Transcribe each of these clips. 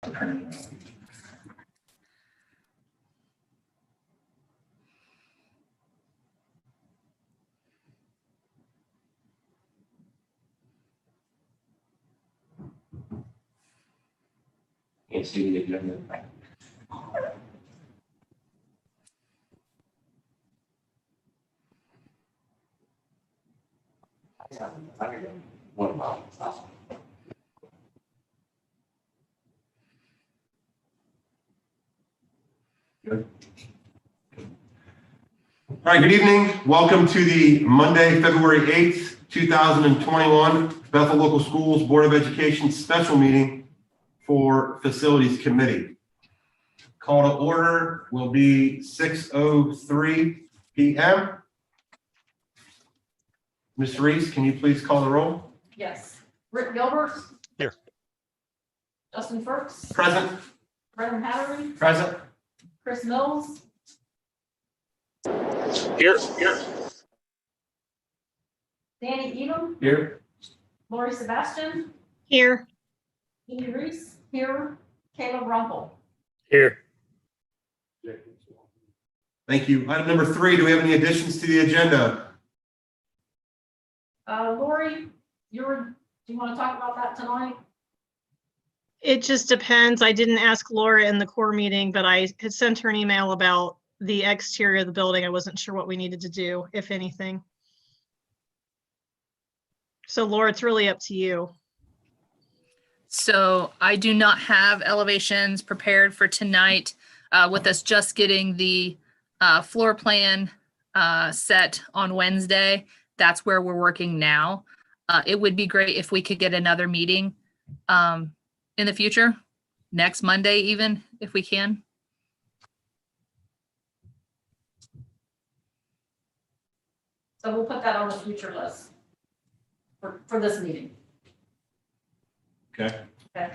Can't see the agenda. Good. All right, good evening. Welcome to the Monday, February 8th, 2021 Bethel Local Schools Board of Education special meeting for Facilities Committee. Call to order will be 6:03 p.m. Ms. Reese, can you please call the roll? Yes. Rick Gilbert. Here. Justin Firks. Present. Brendan Hattery. Present. Chris Mills. Here. Danny Edom. Here. Lori Sebastian. Here. Amy Reese. Here. Caleb Rumpel. Here. Thank you. Item number 3, do we have any additions to the agenda? Lori, do you want to talk about that tonight? It just depends. I didn't ask Laura in the core meeting, but I had sent her an email about the exterior of the building. I wasn't sure what we needed to do, if anything. So Laura, it's really up to you. So I do not have elevations prepared for tonight, with us just getting the floor plan set on Wednesday. That's where we're working now. It would be great if we could get another meeting in the future, next Monday even, if we can. So we'll put that on the future list for this meeting. Okay. Okay.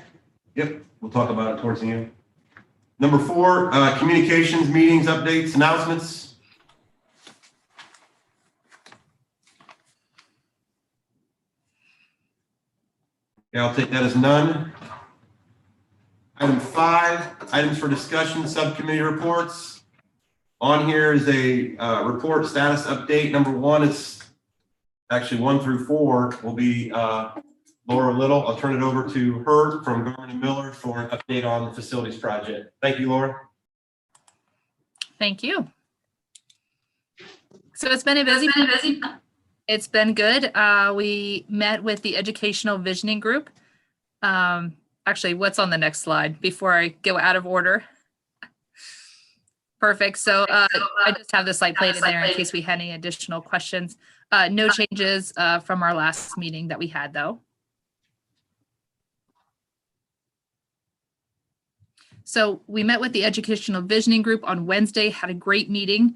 Yep, we'll talk about it towards the end. Number 4, communications, meetings, updates, announcements. Yeah, I'll take that as none. Item 5, items for discussion, subcommittee reports. On here is a report status update. Number 1 is actually 1 through 4 will be Laura Little. I'll turn it over to her from Garmin and Miller for an update on the facilities project. Thank you, Laura. Thank you. So it's been a busy. It's been good. We met with the educational visioning group. Actually, what's on the next slide before I go out of order? Perfect. So I just have the slide played in there in case we had any additional questions. No changes from our last meeting that we had, though. So we met with the educational visioning group on Wednesday, had a great meeting.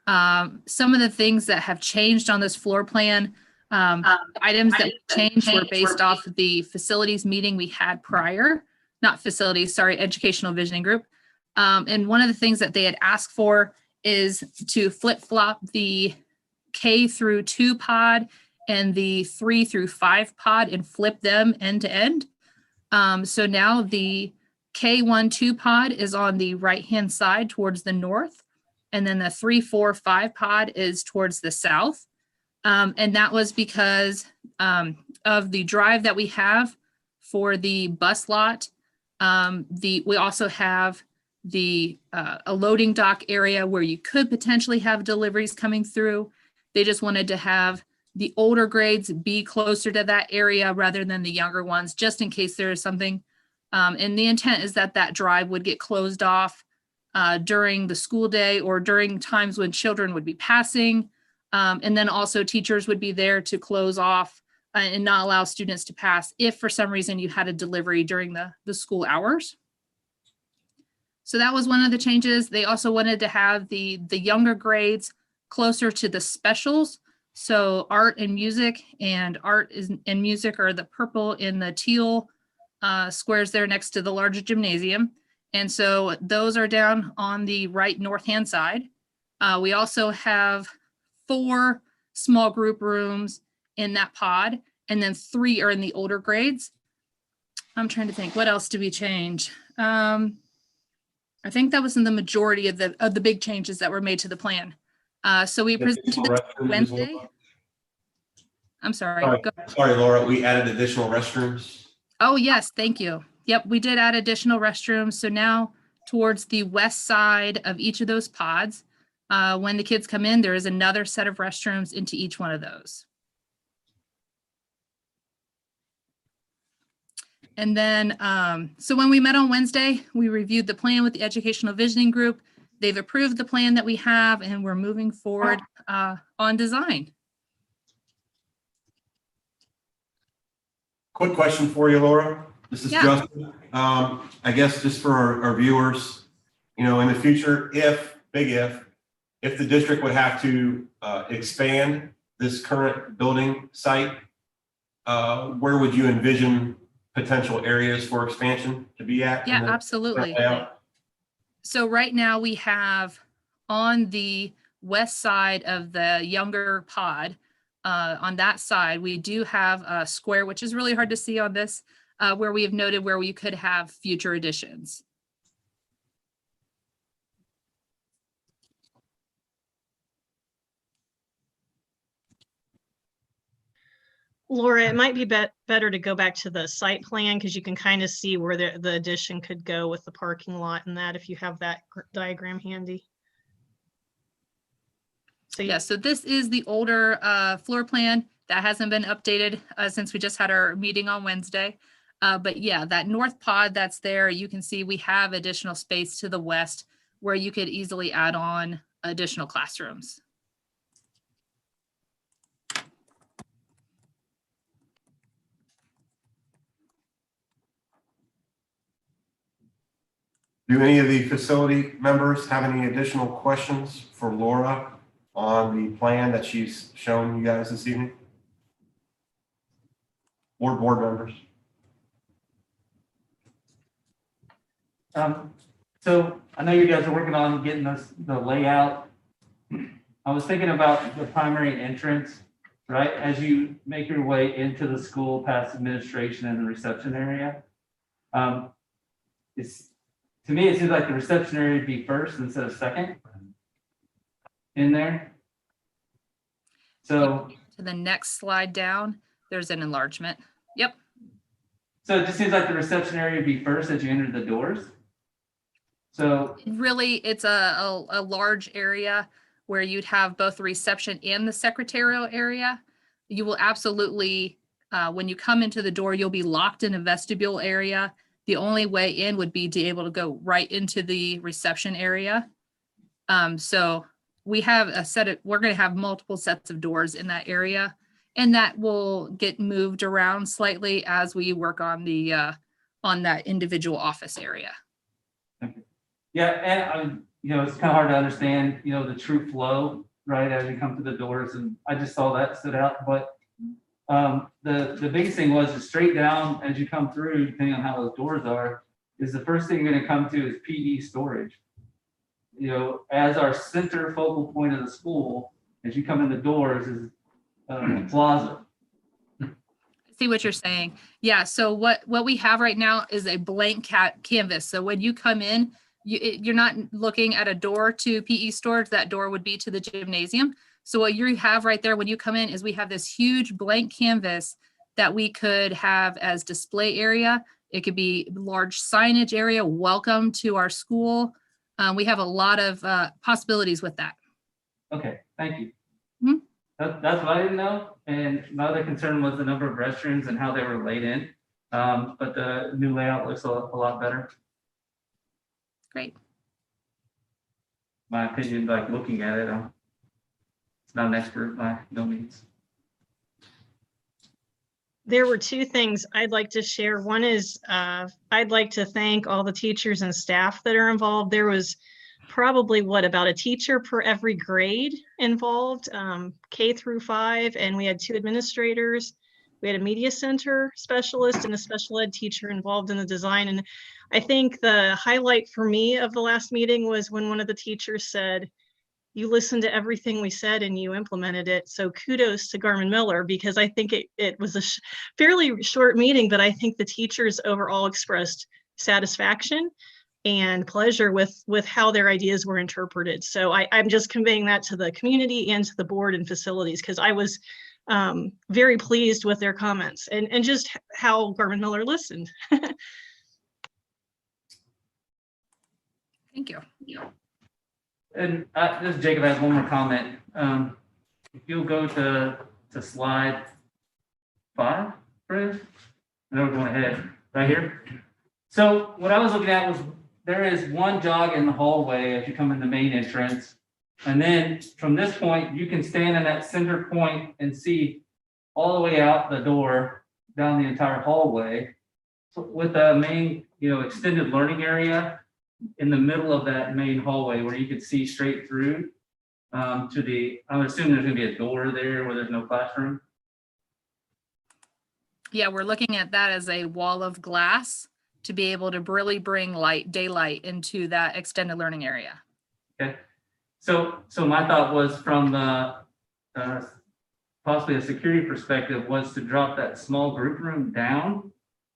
Some of the things that have changed on this floor plan, items that changed were based off of the facilities meeting we had prior, not facilities, sorry, educational visioning group. And one of the things that they had asked for is to flip-flop the K through 2 pod and the 3 through 5 pod and flip them end to end. So now the K1-2 pod is on the right-hand side towards the north, and then the 3-4-5 pod is towards the south. And that was because of the drive that we have for the bus lot. We also have a loading dock area where you could potentially have deliveries coming through. They just wanted to have the older grades be closer to that area rather than the younger ones, just in case there is something. And the intent is that that drive would get closed off during the school day or during times when children would be passing. And then also teachers would be there to close off and not allow students to pass if for some reason you had a delivery during the school hours. So that was one of the changes. They also wanted to have the younger grades closer to the specials. So art and music, and and music are the purple and the teal squares there next to the larger gymnasium. And so those are down on the right north-hand side. We also have 4 small group rooms in that pod, and then 3 are in the older grades. I'm trying to think, what else did we change? I think that was in the majority of the big changes that were made to the plan. So we presented Additional this restrooms as Wednesday. well? I'm sorry. Sorry. Go. Sorry, Laura, we added additional restrooms. Oh, yes, thank you. Yep, we did add additional restrooms. So now towards the west side of each of those pods, when the kids come in, there is another set of restrooms into each one of those. And then, so when we met on Wednesday, we reviewed the plan with the Educational Visioning Group. They've approved the plan that we have, and we're moving forward on design. Quick question for you, Laura. This is Yeah. Justin. I guess just for our viewers, you know, in the future, if the district would have to expand this current building site, where would you envision potential areas for expansion to be at? Yeah, in the absolutely. layout? So right now we have on the west side of the younger pod, on that side, we do have a square, which is really hard to see on this, where we have noted where we could have future additions. Laura, it might be better to go back to the site plan because you can kind of see where the addition could go with the parking lot and that if you have that diagram handy. So Yeah, so this is the older floor plan that hasn't been updated since we just had our meeting on Wednesday. But yeah, that north pod that's there, you can see we have additional space to the west where you could easily add on additional classrooms. Do any of the facility members have any additional questions for Laura on the plan that she's shown you guys this evening? Or board members? So I know you guys are working on getting the layout. I was thinking about the primary entrance, right? As you make your way into the school past administration and the reception area. To me, it seems like the reception area would be first instead of second in there. So To the next slide down, there's an enlargement. Yep. So it just seems like the reception area would be first as you enter the doors. So Really, it's a large area where you'd have both the reception and the secretarial area. You will absolutely, when you come into the door, you'll be locked in a vestibule area. The only way in would be to be able to go right into the reception area. So we have we're going to have multiple sets of doors in that area, and that will get moved around slightly as we work on the on that individual office area. yeah, and it's kind of hard to understand, the true flow, right, as you come to the doors, and I just saw that stood out. But the biggest thing was straight down as you come through, depending on how those doors are, is the first thing you're going to come to is PD storage. As our center focal point of the school, as you come in the doors is plaza. See what you're saying. Yeah. So what we have right now is a blank canvas. So when you come in, you're not looking at a door to PE storage. That door would be to the gymnasium. So what you have right there when you come in is we have this huge blank canvas that we could have as display area. It could be large signage area. Welcome to our school. We have a lot of possibilities with that. Okay, thank you. Mhm. That's what I didn't know. And my other concern was the number of restrooms and how they were laid in. But the new layout looks a lot better. Great. My opinion, like looking at it, it's not an expert by no means. There were two things I'd like to share. One is I'd like to thank all the teachers and staff that are involved. There was probably about a teacher per every grade involved, K through 5, and we had 2 administrators. We had a media center specialist and a special ed teacher involved in the design. And I think the highlight for me of the last meeting was when one of the teachers said, you listened to everything we said and you implemented it. So kudos to Garmin Miller, because I think it was a fairly short meeting, but I think the teachers overall expressed satisfaction and pleasure with how their ideas were interpreted. So I'm just conveying that to the community and to the board and facilities, because I was very pleased with their comments and just how Garmin Miller listened. Thank you. And this is Jacob, has one more comment. If you'll go to slide 5, Chris, and then we're going ahead, right here. So what I was looking at was there is one jog in the hallway as you come in the main entrance. And then from this point, you can stand in that center point and see all the way out the door down the entire hallway. So with the main, extended learning area in the middle of that main hallway where you can see straight through I'm assuming there's gonna be a door there where there's no classroom. Yeah, we're looking at that as a wall of glass to be able to really bring daylight into that extended learning area. Okay. So my thought was from the possibly a security perspective was to drop that small group room down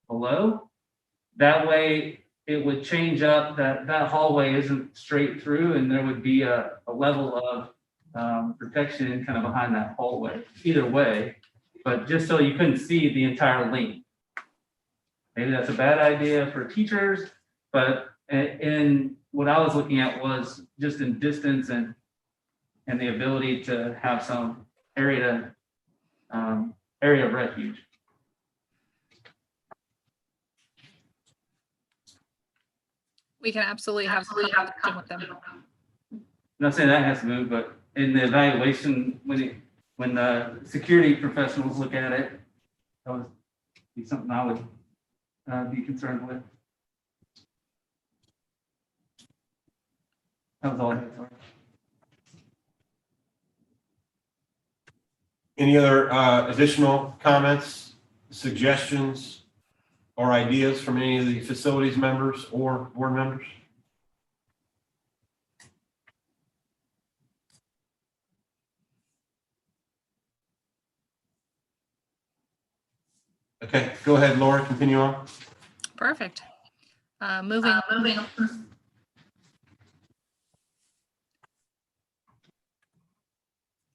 below. That way it would change up that hallway isn't straight through, and there would be a level of protection kind of behind that hallway either way, but just so you couldn't see the entire length. Maybe that's a bad idea for teachers, but in what I was looking at was just in distance and the ability to have some area of refuge. We can absolutely have conversation with them. I'm not saying that has to move, but in the evaluation, when the security professionals look at it, that would be something I would be concerned with. That was all I had. Sorry. Any other additional comments, suggestions, or ideas from any of the facilities members or board members? Okay, go ahead, Laura, continue on. Perfect. Moving on.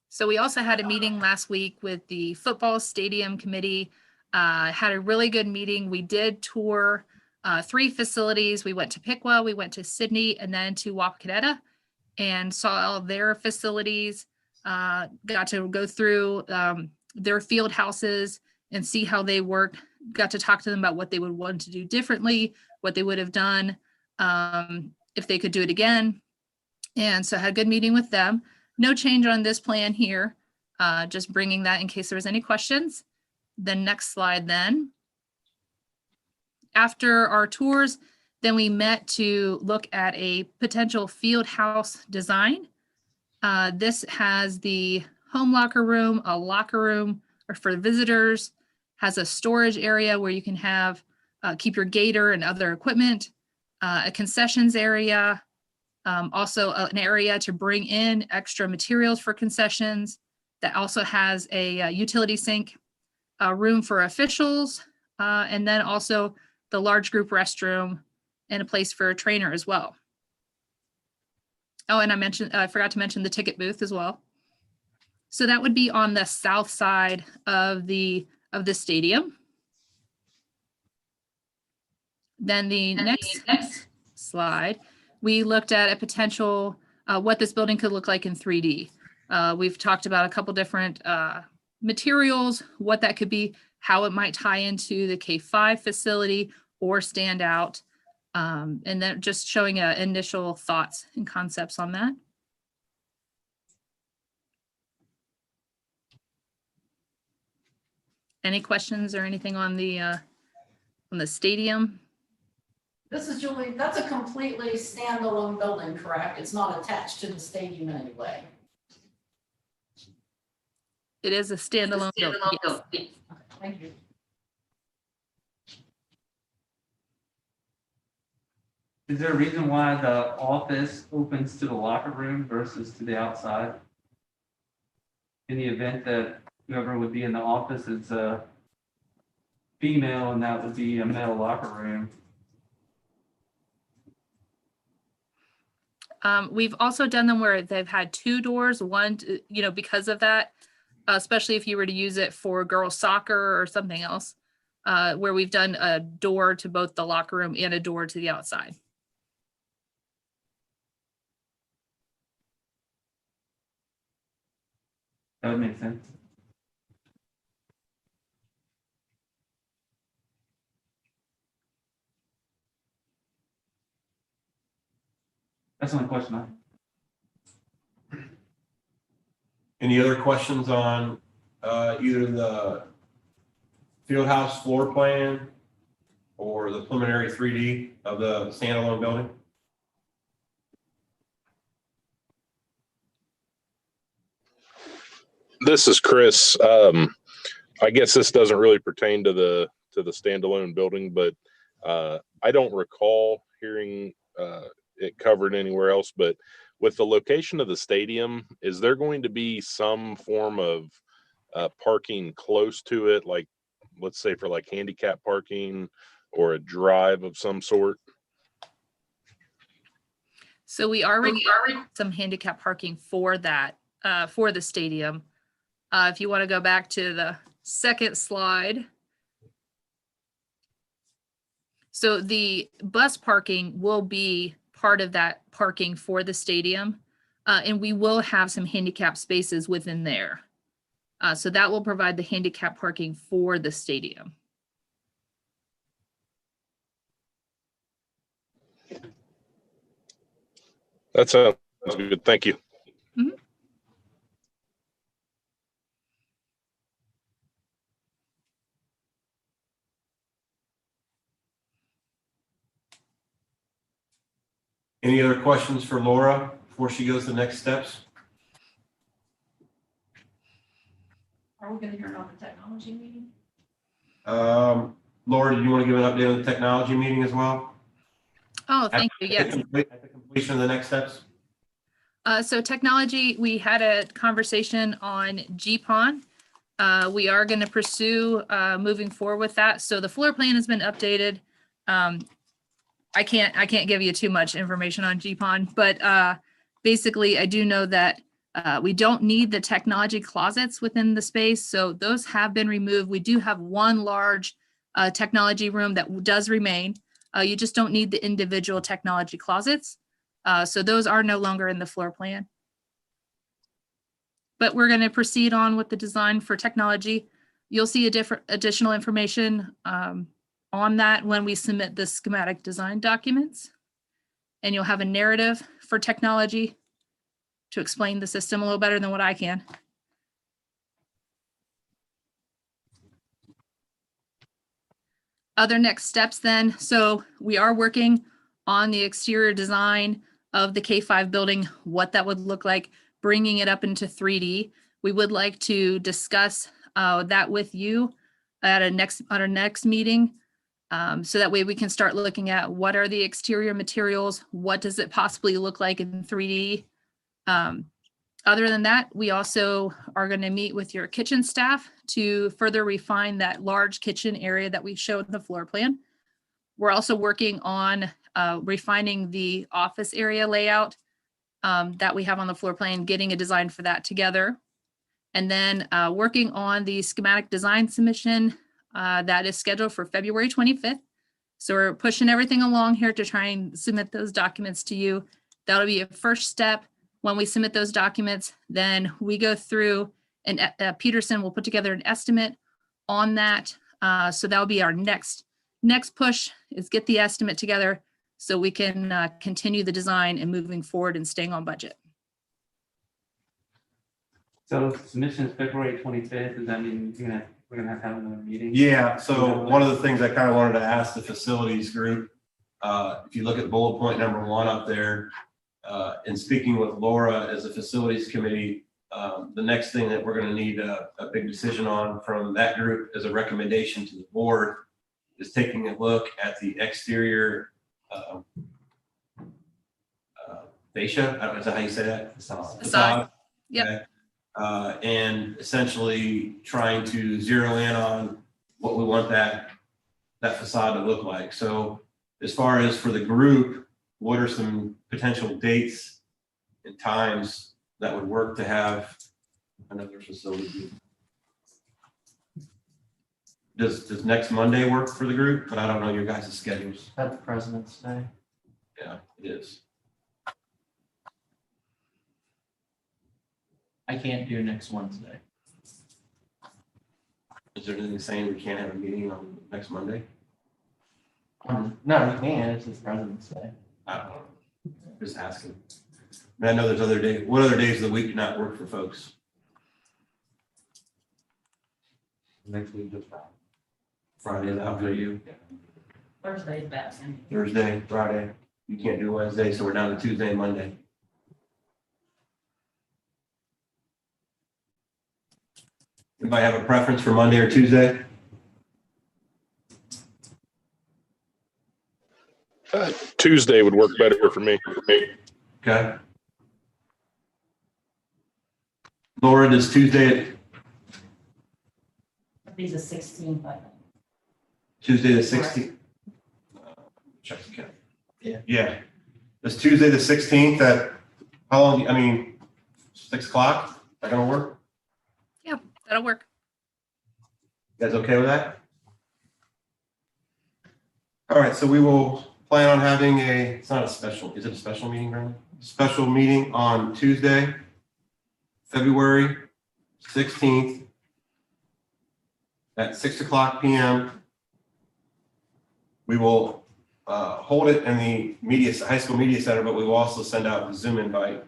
So we also had a meeting last week with the football stadium committee. Had a really good meeting. We did tour 3 facilities. We went to Piqua, we went to Sydney, and then to Wapakoneta, and saw all their facilities. Got to go through their field houses and see how they work. Got to talk to them about what they would want to do differently, what they would have done if they could do it again. And so I had a good meeting with them. No change on this plan here, just bringing that in case there was any questions. The next slide then. After our tours, then we met to look at a potential field house design. This has the home locker room, a locker room or for visitors, has a storage area where you can have keep your gator and other equipment, a concessions area, also an area to bring in extra materials for concessions. That also has a utility sink, a room for officials, and then also the large group restroom and a place for a trainer as well. Oh, and I forgot to mention the ticket booth as well. So that would be on the south side of the stadium. Then the next slide, we looked at a potential, what this building could look like in 3D. We've talked about a couple different materials, what that could be, how it might tie into the K-5 facility or stand out, and then just showing initial thoughts and concepts on that. Any questions or anything on the stadium? This is Julie, that's a completely standalone building, correct? It's not attached to the stadium in any way. It is a standalone building. Yes. Okay, thank you. Is there a reason why the office opens to the locker room versus to the outside? In the event that whoever would be in the office is a female and that would be a male locker room. We've also done them where they've had two doors, one, because of that, especially if you were to use it for girls soccer or something else, where we've done a door to both the locker room and a door to the outside. That would make sense. That's the only question I have. Any other questions on either the field house floor plan or the preliminary 3D of the standalone building? This is Chris. I guess this doesn't really pertain to the standalone building, but I don't recall hearing it covered anywhere else. But with the location of the stadium, is there going to be some form of parking close to it, like let's say for like handicap parking or a drive of some sort? So we are requiring some handicap parking for that, for the stadium. If you want to go back to the second slide. So the bus parking will be part of that parking for the stadium. And we will have some handicap spaces within there. So that will provide the handicap parking for the stadium. That sounds good. Thank you. Mhm. Any other questions for Laura before she goes to the next steps? Are we gonna hear about the technology meeting? Laura, did you want to give an update on the technology meeting as well? Oh, thank you. Yes. At the completion of the next steps? So technology, we had a conversation on GPON. We are going to pursue moving forward with that. So the floor plan has been updated. I can't give you too much information on GPON, but basically I do know that we don't need the technology closets within the space. So those have been removed. We do have one large technology room that does remain. You just don't need the individual technology closets. So those are no longer in the floor plan. But we're going to proceed on with the design for technology. You'll see additional information on that when we submit the schematic design documents. And you'll have a narrative for technology to explain the system a little better than what I can. Other next steps then. So we are working on the exterior design of the K-5 building, what that would look like, bringing it up into 3D. We would like to discuss that with you at our next meeting. So that way we can start looking at what are the exterior materials, what does it possibly look like in 3D. Other than that, we also are going to meet with your kitchen staff to further refine that large kitchen area that we showed in the floor plan. We're also working on refining the office area layout that we have on the floor plan, getting a design for that together. And then working on the schematic design submission that is scheduled for February 25th. So we're pushing everything along here to try and submit those documents to you. That'll be a first step. When we submit those documents, then we go through and Peterson will put together an estimate on that. So that'll be our next push is get the estimate together so we can continue the design and moving forward and staying on budget. So submission is February 25th. Does that mean we're gonna have another meeting? Yeah, so one of the things I kind of wanted to ask the facilities group, if you look at bullet point number 1 up there, in speaking with Laura as a facilities committee, the next thing that we're going to need a big decision on from that group as a recommendation to the board is taking a look at the exterior fascia, I don't know, is that how you say that? Facade. Yep. Okay. And essentially trying to zero in on what we want that facade to look like. So as far as for the group, what are some potential dates and times that would work to have another facility? Does next Monday work for the group? But I don't know your guys' schedules. That's President's Day. Yeah, it is. I can't do next Wednesday. Is there anything saying we can't have a meeting on next Monday? No, you can, it's just President's Day. I don't know. Just asking. I mean, I know there's other days. What other days of the week do not work for folks? Next week, just Friday. Friday is out for you. Thursday's bad. Thursday, Friday. You can't do Wednesday, so we're down to Tuesday and Monday. Anybody have a preference for Monday or Tuesday? Tuesday would work better for me. Okay. Laura, does Tuesday These are 16th, I think. Tuesday the 16th? Check the calendar. Yeah. Yeah. Does Tuesday the 16th at, how long, I mean, 6 o'clock? Is that gonna work? That'll work. You guys okay with that? All right, so we will plan on having it's not a special, is it a special meeting, Brandon? Special meeting on Tuesday, February 16th at 6 o'clock PM. We will hold it in the high school media center, but we will also send out a Zoom invite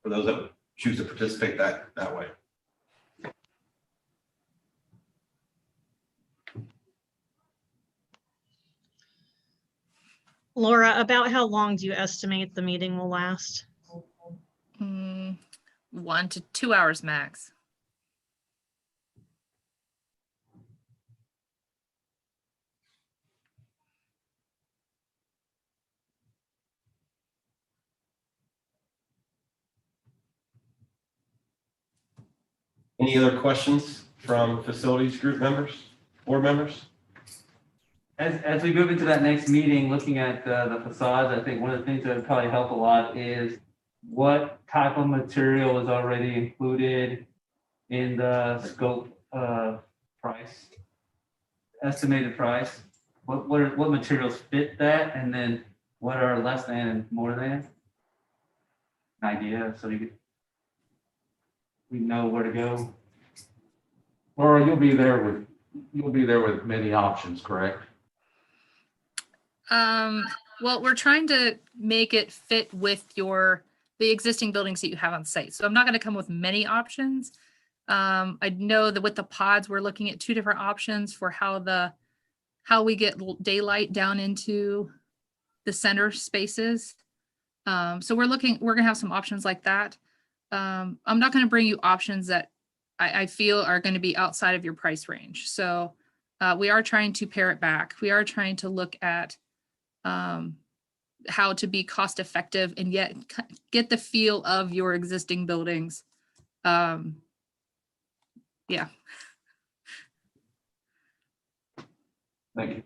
for those that choose to participate that way. Laura, about how long do you estimate the meeting will last? 1 to 2 hours max. Any other questions from facilities group members, board members? As we move into that next meeting, looking at the facades, I think one of the things that would probably help a lot is what type of material is already included in the scope price, estimated price. What materials fit that, and then what are less than and more than? An idea, so we know where to go. Laura, you'll be there with many options, correct? Well, we're trying to make it fit with the existing buildings that you have on site. So I'm not going to come with many options. I know that with the pods, we're looking at 2 different options for how we get daylight down into the center spaces. So we're going to have some options like that. I'm not going to bring you options that I feel are going to be outside of your price range. So we are trying to pare it back. We are trying to look at how to be cost effective and yet get the feel of your existing buildings. Yeah. Thank you.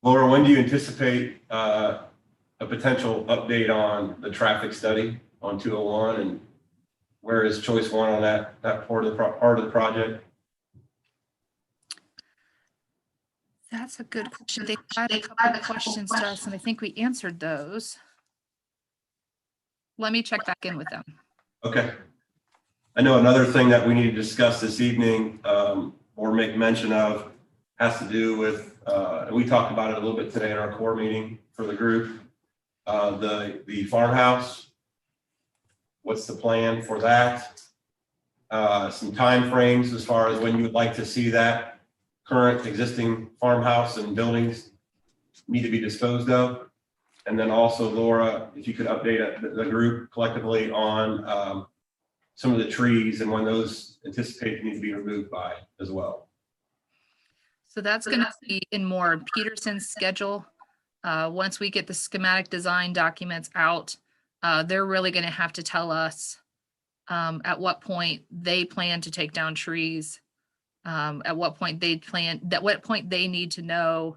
Laura, when do you anticipate a potential update on the traffic study on 201, and where is choice one on that part of the project? That's a good question. They had a couple of questions to us, and I think we answered those. Let me check back in with them. Okay. I know another thing that we need to discuss this evening, or make mention of, has to do with, and we talked about it a little bit today in our core meeting for the group, the farmhouse. What's the plan for that? Some timeframes as far as when you would like to see that current existing farmhouse and buildings need to be disposed of. And then also, Laura, if you could update the group collectively on some of the trees and when those anticipated need to be removed by as well. So that's going to be in more Peterson's schedule. Once we get the schematic design documents out, they're really going to have to tell us at what point they plan to take down trees, at what point they need to know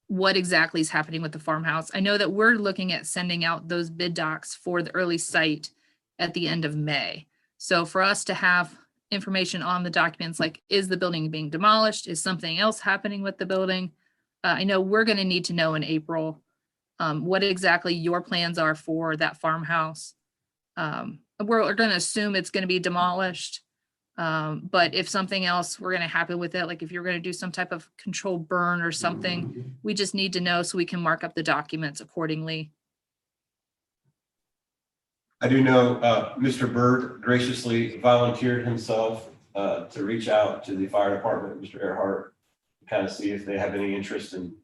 what exactly is happening with the farmhouse. I know that we're looking at sending out those bid docs for the early site at the end of May. So for us to have information on the documents, like, is the building being demolished? Is something else happening with the building? I know we're going to need to know in April what exactly your plans are for that farmhouse. We're going to assume it's going to be demolished. But if something else were going to happen with it, like if you're going to do some type of controlled burn or something, we just need to know so we can mark up the documents accordingly. I do know Mr. Bird graciously volunteered himself to reach out to the fire department, Mr. Earhart, to kind of see if they have any interest in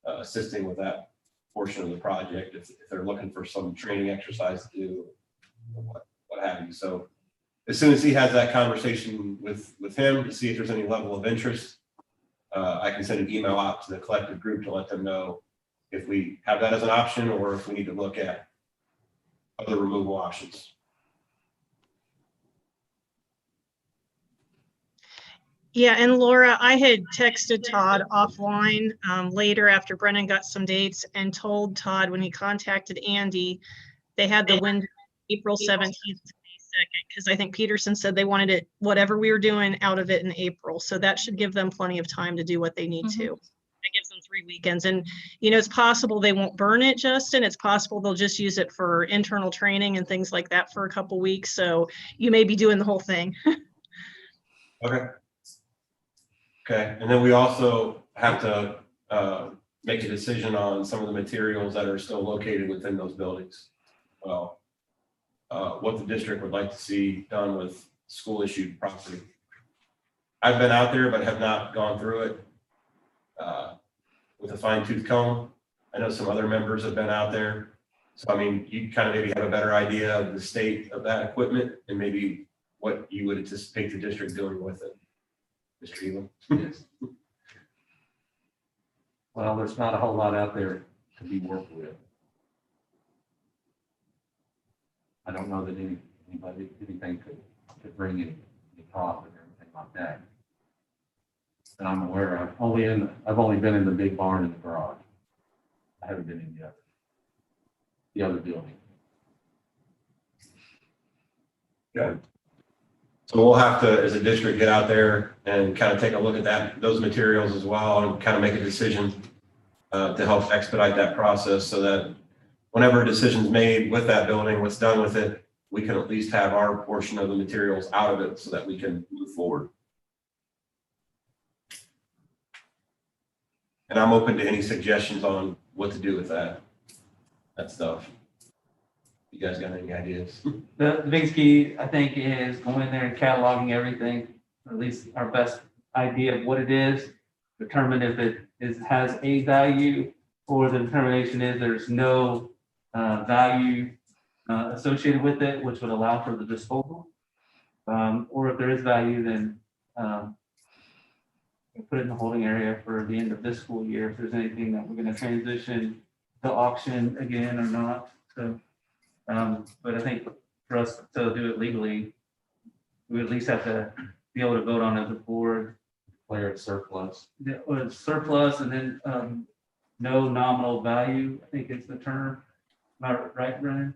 assisting with that portion of the project, if they're looking for some training exercise to do, what have you. So as soon as he has that conversation with him to see if there's any level of interest, I can send an email out to the collective group to let them know if we have that as an option or if we need to look at other removal options. Yeah, and Laura, I had texted Todd offline later after Brennan got some dates and told Todd when he contacted Andy, they had the window April 17th to May 2nd, because I think Peterson said they wanted it, whatever we were doing, out of it in April. So that should give them plenty of time to do what they need to. That gives them 3 weekends. And, you know, it's possible they won't burn it, Justin. It's possible they'll just use it for internal training and things like that for a couple weeks. So you may be doing the whole thing. Okay. Okay, and then we also have to make a decision on some of the materials that are still located within those buildings. Well, what the district would like to see done with school issued property. I've been out there, but have not gone through it with a fine tooth comb. I know some other members have been out there. So, I mean, you kind of maybe have a better idea of the state of that equipment and maybe what you would anticipate the district doing with it. Mr. Elam? Yes. Well, there's not a whole lot out there to be worked with. I don't know that anything could bring any profit or anything like that. And I'm aware of. I've only been in the big barn in the garage. I haven't been in the other building. Yeah. So we'll have to, as a district, get out there and kind of take a look at those materials as well, and kind of make a decision to help expedite that process so that whenever a decision's made with that building, what's done with it, we can at least have our portion of the materials out of it so that we can move forward. And I'm open to any suggestions on what to do with that stuff. You guys got any ideas? The biggest key, I think, is going in there and cataloging everything, or at least our best idea of what it is, determine if it has a value, or the determination is there's no value associated with it, which would allow for the disposal. Or if there is value, then put it in the holding area for the end of this school year, if there's anything that we're going to transition to auction again or not. So. But I think for us to do it legally, we at least have to be able to vote on it as a board. Declare it surplus. Yeah, or it's surplus, and then no nominal value, I think is the term. Am I right, Brennan?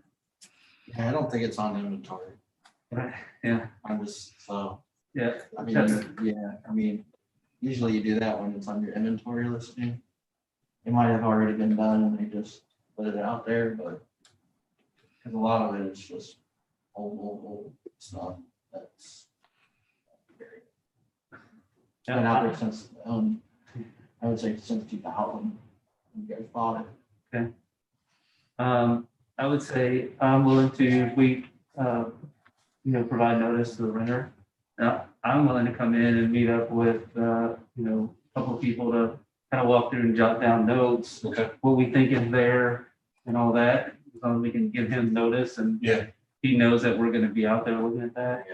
Yeah, I don't think it's on inventory. Right. Yeah. I'm just, so, Yeah. I mean, usually you do that when it's on your inventory listing. It might have already been done and they just put it out there, but because a lot of it is just old stuff that's been out there since, I would say since 2000, when you guys bought it. Okay. I would say I'm willing to, if we, provide notice to the renter. Now, I'm willing to come in and meet up with, a couple of people to kind of walk through and jot down notes, Okay. what we think is there and all that. As long as we can give him notice and he knows that we're going to be out there looking at that.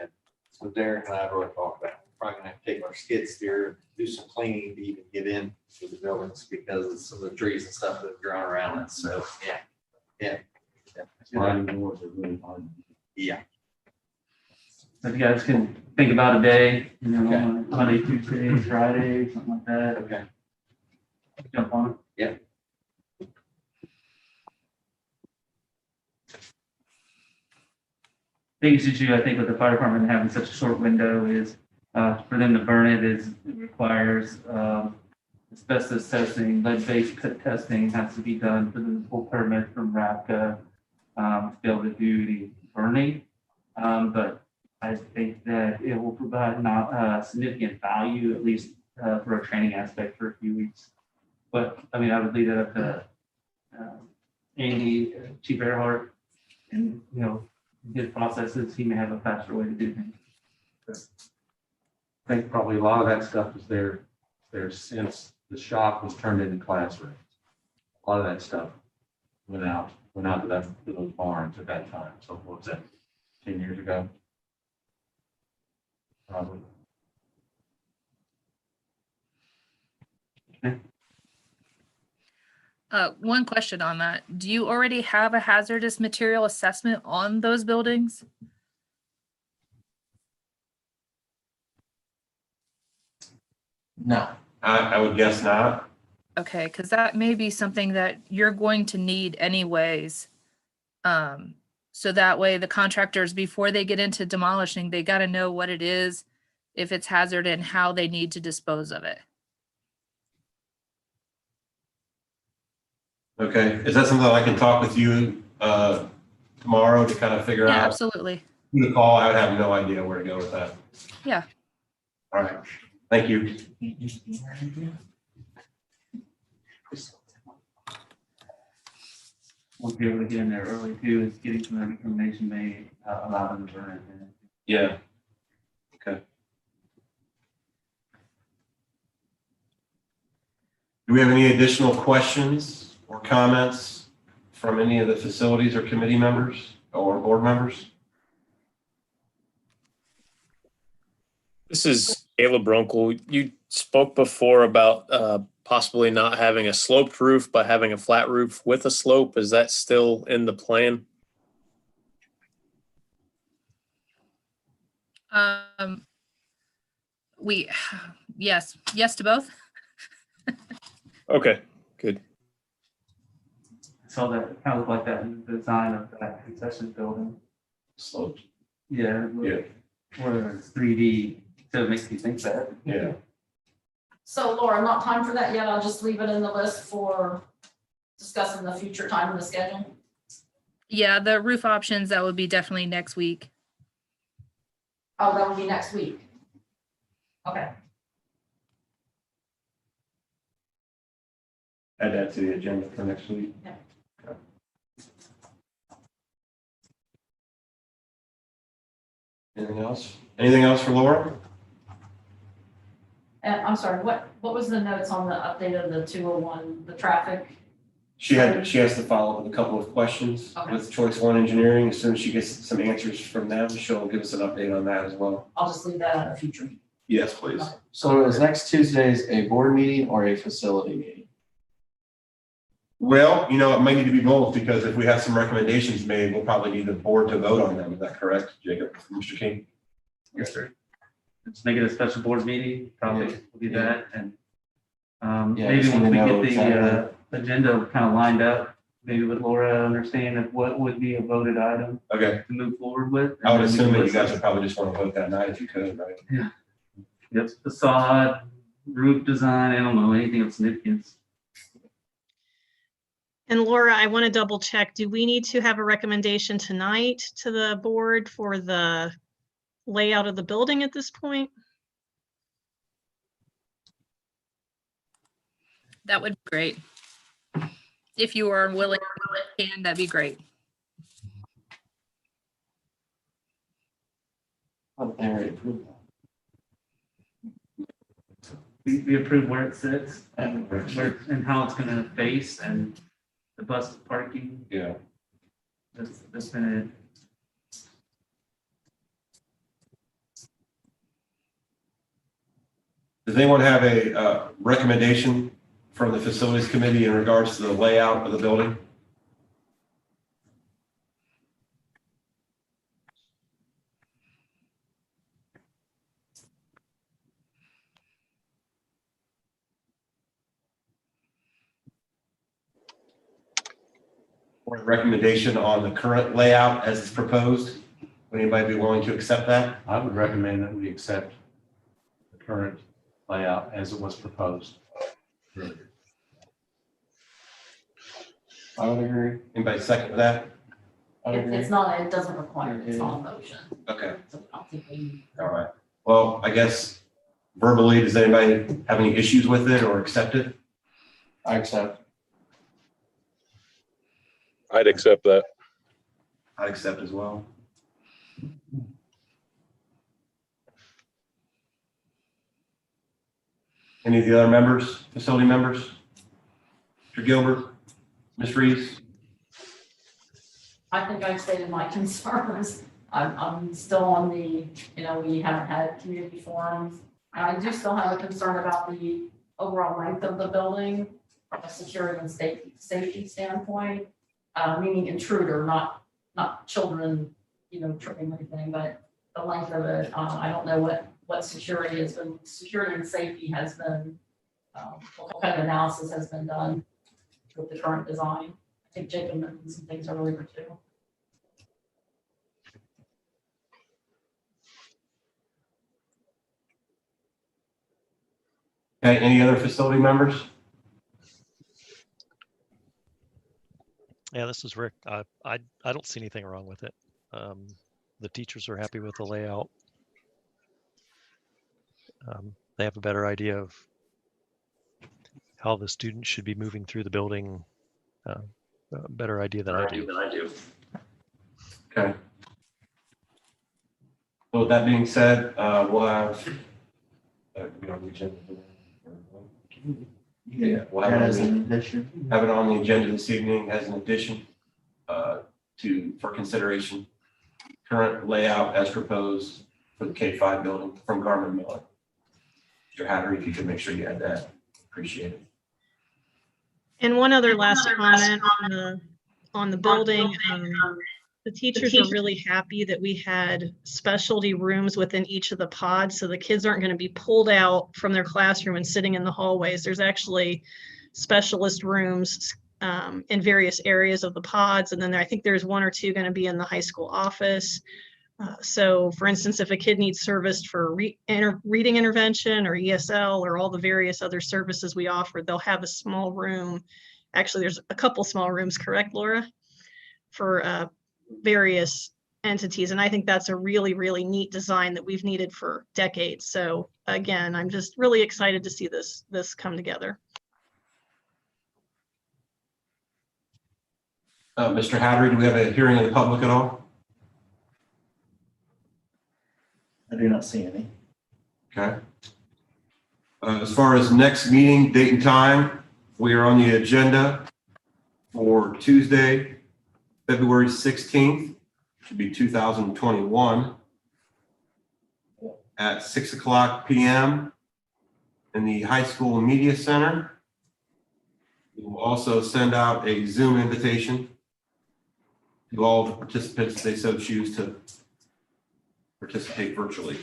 So Derek and I have already talked about, it. We're probably gonna have to take our skid steer, do some cleaning to even get in to the buildings because of some of the trees and stuff that have grown around it. So, yeah. Sliding doors are really hard. Yeah. So if you guys can think about a day, you know, Okay. Monday, Tuesday, Friday, something like that, Okay. jump on it. Biggest issue, I think, with the fire department having such a short window is, for them to burn it is, it requires, asbestos testing, lead-based testing has to be done for the full permit from RAPCA, to be able to do the burning. But I think that it will provide not, significant value, at least, for a training aspect for a few weeks. But, I mean, I would leave that up to, Andy, Chief Earhart, and, you know, his processes, he may have a faster way to do things. I think probably a lot of that stuff is there since the shop was turned into classrooms. A lot of that stuff went out to those barns at that time. So what was that, 10 years ago? Probably. One question on that. Do you already have a hazardous material assessment on those buildings? No. I would guess not. Okay, because that may be something that you're going to need anyways. So that way the contractors, before they get into demolishing, they got to know what it is, if it's hazard, and how they need to dispose of it. Okay, is that something I can talk with you tomorrow to kind of figure Yeah, out absolutely. who to call? I would have no idea where to go with that. Yeah. All right, thank you. We'll be able to get in there early too, is getting some information made, allow them to burn it. Yeah. Okay. Do we have any additional questions or comments from any of the facilities or committee members or board members? This is Caleb Runkle. You spoke before about possibly not having a sloped roof, but having a flat roof with a slope. Is that still in the plan? Yes to both. Okay, good. So that it kind of looked like that in the design of that concession building. Sloped. Yeah. Where it's 3D, so it makes me think that. Yeah. So Laura, not time for that yet. I'll just leave it in the list for discussing the future time in the schedule. Yeah, the roof options, that would be definitely next week. Oh, that will be next week. Okay. Add that to the agenda for next week. Yeah. Okay. Anything else? Anything else for Laura? And I'm sorry, what was the notes on the update of the 201, the traffic? She has to follow up with a couple of questions Okay. with Choice One Engineering. As soon as she gets some answers from them, she'll give us an update on that as well. I'll just leave that at a future. Yes, please. So is next Tuesday's a board meeting or a facility meeting? Well, you know, it might need to be both because if we have some recommendations made, we'll probably need the board to vote on them. Is that correct, Jacob, Mr. King? Yes, sir. Let's make it a special board meeting, probably we'll do that, and Yeah, maybe just once let we me know get the exactly. agenda kind of lined up, maybe with Laura, understand of what would be a voted item Okay, to move forward with. I would and then we assume can that you guys listen. would probably just want to vote that night if you could, right? Yep, facade, roof design, I don't know, anything of significance. And Laura, I want to double check. Do we need to have a recommendation tonight to the board for the layout of the building at this point? That would be great. If you are willing, that'd be great. What they already approved. We approve where it sits and and how it's gonna face and the bus parking, Yeah. that's been it. Does anyone have a recommendation from the facilities committee in regards to the layout of the building? Or a recommendation on the current layout as it's proposed? Would anybody be willing to accept that? I would recommend that we accept the current layout as it was proposed earlier. I would agree. Anybody second that? I would agree. It's not, it doesn't require, it's not a motion. Okay, So I don't think we. all right. Well, I guess verbally, does anybody have any issues with it or accept it? I accept. I'd accept that. I accept as well. Any of the other members, facility members? Mr. Gilbert, Ms. Reeves? I think I've stated my concerns. I'm still on the, we haven't had community forums. I do still have a concern about the overall length of the building from a security and safety standpoint, meaning intruder, not children, tripping or anything, but the length of it. I don't know what security and safety has been, what kind of analysis has been done with the current design. I think Jacob mentioned some things earlier too. Okay, any other facility members? Yeah, this is Rick. I don't see anything wrong with it. The teachers are happy with the layout. They have a better idea of how the students should be moving through the building. A better idea than I do. Okay. So with that being said, we'll have. Yeah, we'll have That it as on an addition. have it on the agenda this evening as an addition for consideration. Current layout as proposed for the K-5 building from Garmin Miller. Mr. Hattery, if you could make sure you add that, appreciate it. And one other last comment on the building. The teachers are really happy that we had specialty rooms within each of the pods, so the kids aren't going to be pulled out from their classroom and sitting in the hallways. There's actually specialist rooms in various areas of the pods, and then I think there's one or two going to be in the high school office. So for instance, if a kid needs service for reading intervention or ESL or all the various other services we offer, they'll have a small room. Actually, there's a couple small rooms, correct, Laura? For various entities. And I think that's a really, really neat design that we've needed for decades. So again, I'm just really excited to see this come together. Mr. Hattery, do we have a hearing of the public at all? I do not see any. Okay. As far as next meeting, date and time, we are on the agenda for Tuesday, February 16th, should be 2021, at 6:00 p.m. in the High School Media Center. We will also send out a Zoom invitation to all the participants if they so choose to participate virtually.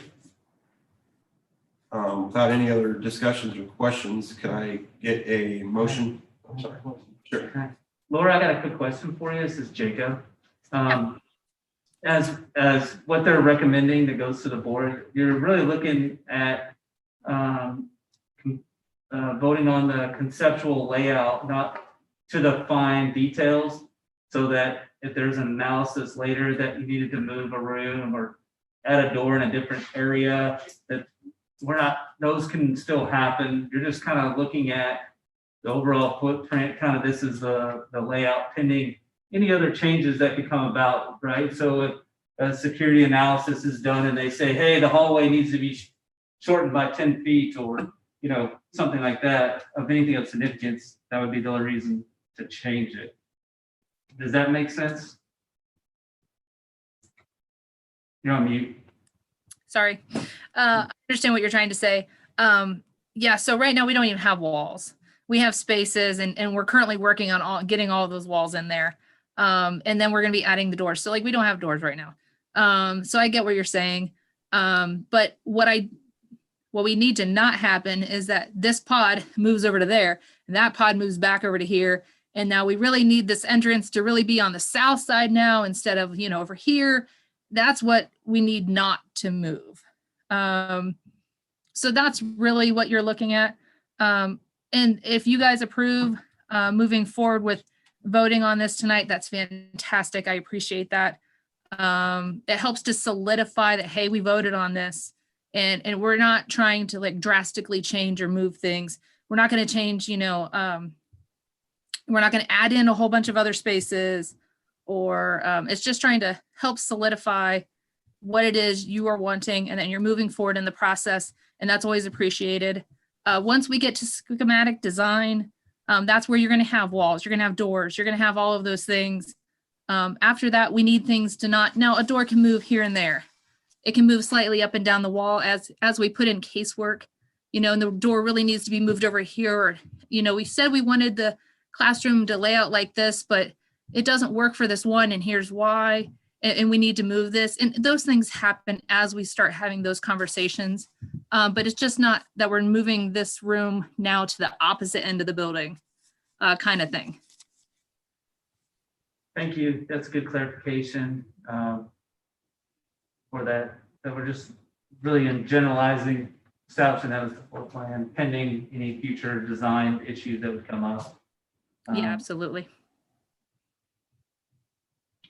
Without any other discussions or questions, can I get a motion? I'm sorry. Sure. Laura, I got a quick question for you. This is Jacob. As what they're recommending that goes to the board, you're really looking at voting on the conceptual layout, not to the fine details, so that if there's an analysis later that you needed to move a room or add a door in a different area, that those can still happen. You're just kind of looking at the overall footprint, kind of this is the layout pending any other changes that could come about, right? So if a security analysis is done and they say, hey, the hallway needs to be shortened by 10 feet or, something like that, of anything of significance, that would be the only reason to change it. Does that make sense? You're on mute. Sorry. I understand what you're trying to say. Yeah, so right now we don't even have walls. We have spaces and we're currently working on getting all of those walls in there. And then we're gonna be adding the doors. So like we don't have doors right now. So I get what you're saying. But what we need to not happen is that this pod moves over to there and that pod moves back over to here. And now we really need this entrance to really be on the south side now instead of, over here. That's what we need not to move. So that's really what you're looking at. And if you guys approve moving forward with voting on this tonight, that's fantastic. I appreciate that. It helps to solidify that, hey, we voted on this and we're not trying to like drastically change or move things. We're not going to change, we're not going to add in a whole bunch of other spaces or it's just trying to help solidify what it is you are wanting and then you're moving forward in the process. And that's always appreciated. Once we get to schematic design, that's where you're going to have walls, you're going to have doors, you're going to have all of those things. After that, we need things to not, now a door can move here and there. It can move slightly up and down the wall as we put in casework, and the door really needs to be moved over here. Or, we said we wanted the classroom to lay out like this, but it doesn't work for this one. And here's why, and we need to move this. And those things happen as we start having those conversations. But it's just not that we're moving this room now to the opposite end of the building kind of thing. Thank you. That's good clarification for that. That we're just really in generalizing establishing that as the floor plan pending any future design issues that would come up. Yeah, absolutely.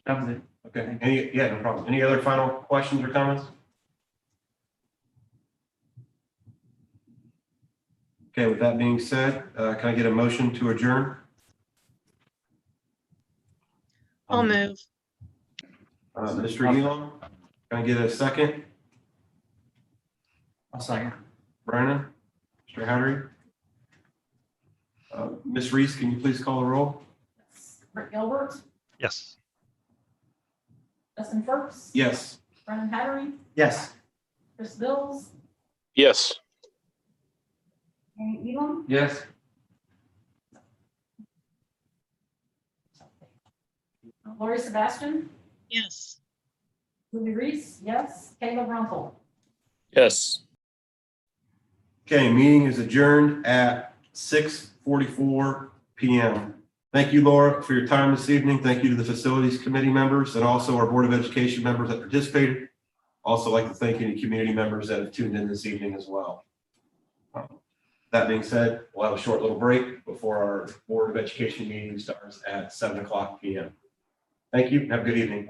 That was it. Okay, no problem. Any other final questions or comments? Okay, with that being said, can I get a motion to adjourn? I'll move. Mr. Elon, can I get a second? I'll second. Brandon? Mr. Hattery? Ms. Reese, can you please call the roll? Rick Gilbert, Yes. Justin Firks. Yes. Brennan Hattery, Yes. Chris Bills, Yes. Amy Elam, Yes. Lori Sebastian, Yes. Ruby Reese, yes, Caleb Runkle. Yes. Okay, meeting is adjourned at 6:44 p.m. Thank you, Laura, for your time this evening. Thank you to the Facilities Committee members and also our Board of Education members that participated. Also like to thank any community members that have tuned in this evening as well. That being said, we'll have a short little break before our Board of Education meeting starts at 7 o'clock p.m. Thank you. Have a good evening.